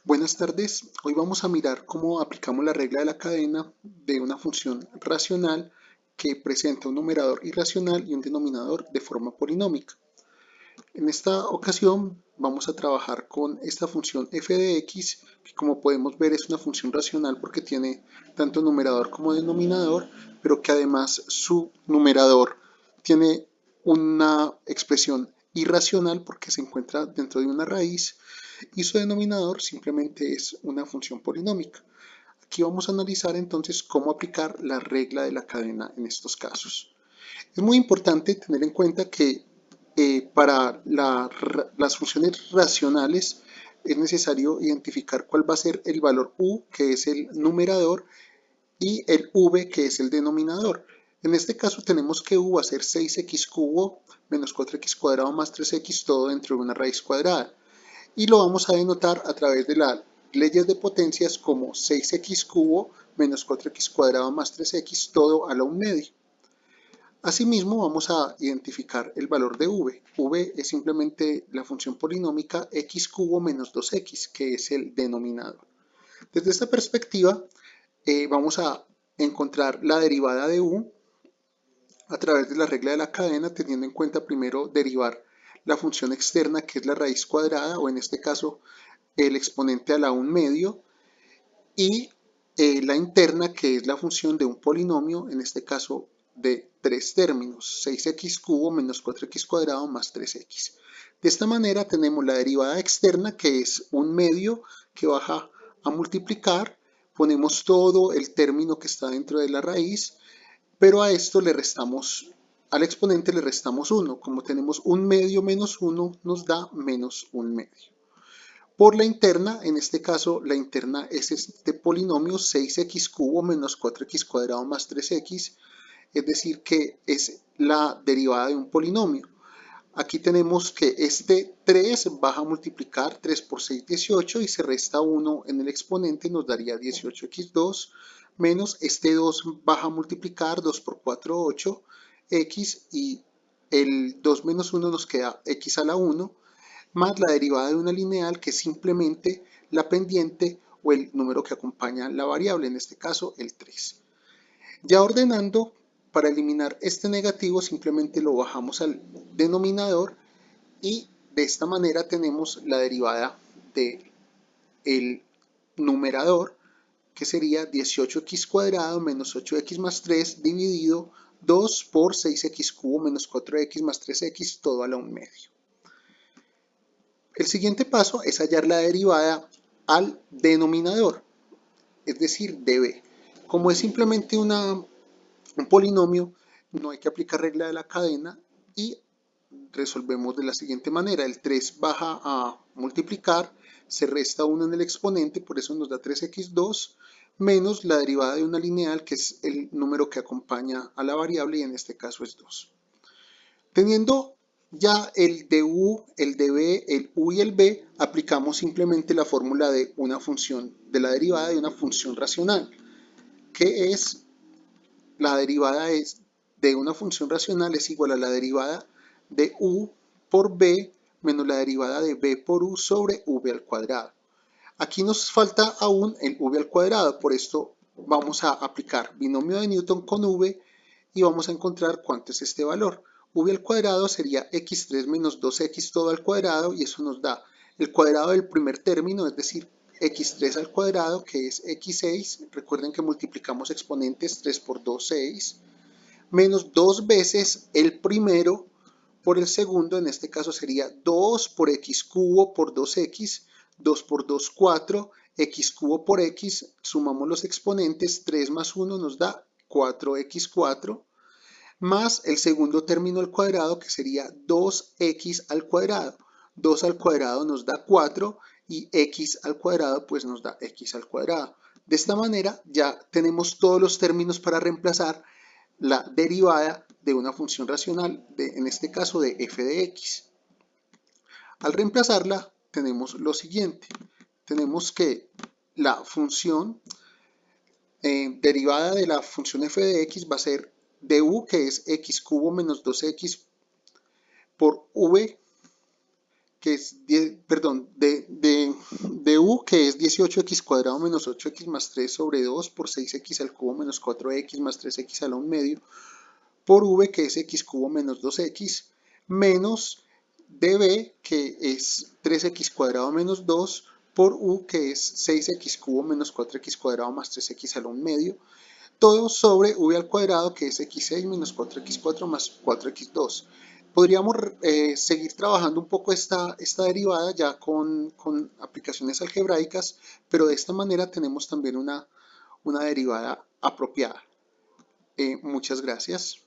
Buenas tardes, hoy vamos a mirar cómo aplicamos la regla de la cadena de una función racional que presenta un numerador irracional y un denominador de forma polinómica. En esta ocasión vamos a trabajar con esta función f de x, que como podemos ver es una función racional porque tiene tanto numerador como denominador, pero que además su numerador tiene una expresión irracional porque se encuentra dentro de una raíz y su denominador simplemente es una función polinómica. Aquí vamos a analizar entonces cómo aplicar la regla de la cadena en estos casos. Es muy importante tener en cuenta que para las funciones racionales es necesario identificar cuál va a ser el valor u, que es el numerador, y el v, que es el denominador. En este caso tenemos que u va a ser 6x cubo menos 4x cuadrado más 3x, todo dentro de una raíz cuadrada. Y lo vamos a denotar a través de las leyes de potencias como 6x cubo menos 4x cuadrado más 3x, todo a la 1 medio. Asimismo, vamos a identificar el valor de v. V es simplemente la función polinómica x cubo menos 2x, que es el denominador. Desde esta perspectiva, vamos a encontrar la derivada de u a través de la regla de la cadena, teniendo en cuenta primero derivar la función externa, que es la raíz cuadrada, o en este caso el exponente a la 1 medio, y la interna, que es la función de un polinomio, en este caso de tres términos, 6x cubo menos 4x cuadrado más 3x. De esta manera tenemos la derivada externa, que es un medio que baja a multiplicar, ponemos todo el término que está dentro de la raíz, pero a esto le restamos, al exponente le restamos 1. Como tenemos un medio menos 1, nos da menos un medio. Por la interna, en este caso la interna es este polinomio 6x cubo menos 4x cuadrado más 3x, es decir que es la derivada de un polinomio. Aquí tenemos que este 3 baja a multiplicar, 3 por 6, 18, y se resta 1 en el exponente, nos daría 18x2, menos este 2 baja a multiplicar, 2 por 4, 8, x, y el 2 menos 1 nos queda x a la 1, más la derivada de una lineal, que es simplemente la pendiente o el número que acompaña la variable, en este caso el 3. Ya ordenando, para eliminar este negativo simplemente lo bajamos al denominador y de esta manera tenemos la derivada del numerador, que sería 18x cuadrado menos 8x más 3 dividido 2 por 6x cubo menos 4x más 3x, todo a la 1 medio. El siguiente paso es hallar la derivada al denominador, es decir, de b. Como es simplemente un polinomio, no hay que aplicar regla de la cadena y resolvemos de la siguiente manera. El 3 baja a multiplicar, se resta 1 en el exponente, por eso nos da 3x2, menos la derivada de una lineal, que es el número que acompaña a la variable, y en este caso es 2. Teniendo ya el de u, el de b, el u y el b, aplicamos simplemente la fórmula de una función, de la derivada de una función racional, que es la derivada de una función racional es igual a la derivada de u por b menos la derivada de b por u sobre v al cuadrado. Aquí nos falta aún el v al cuadrado, por esto vamos a aplicar binomio de Newton con v y vamos a encontrar cuánto es este valor. V al cuadrado sería x3 menos 2x todo al cuadrado, y eso nos da el cuadrado del primer término, es decir, x3 al cuadrado, que es x6. Recuerden que multiplicamos exponentes, 3 por 2, 6, menos 2 veces el primero por el segundo, en este caso sería 2 por x cubo por 2x, 2 por 2, 4, x cubo por x, sumamos los exponentes, 3 más 1 nos da 4x4, más el segundo término al cuadrado, que sería 2x al cuadrado. 2 al cuadrado nos da 4 y x al cuadrado pues nos da x al cuadrado. De esta manera ya tenemos todos los términos para reemplazar la derivada de una función racional, en este caso de f de x. Al reemplazarla tenemos lo siguiente. Tenemos que la función derivada de la función f de x va a ser du, que es x cubo menos 2x por v, que es 10, perdón, du U, que es 18x cuadrado menos 8x más 3 sobre 2 por 6x al cubo menos 4x más 3x a la 1 medio, por V, que es x cubo menos 2x, menos dB, que es 3x cuadrado menos 2, por U, que es 6x cubo menos 4x cuadrado más 3x a la 1 medio, todo sobre V al cuadrado, que es x6 menos 4x4 más 4x2. Podríamos seguir trabajando un poco esta derivada ya con aplicaciones algebraicas, pero de esta manera tenemos también una derivada apropiada. Muchas gracias.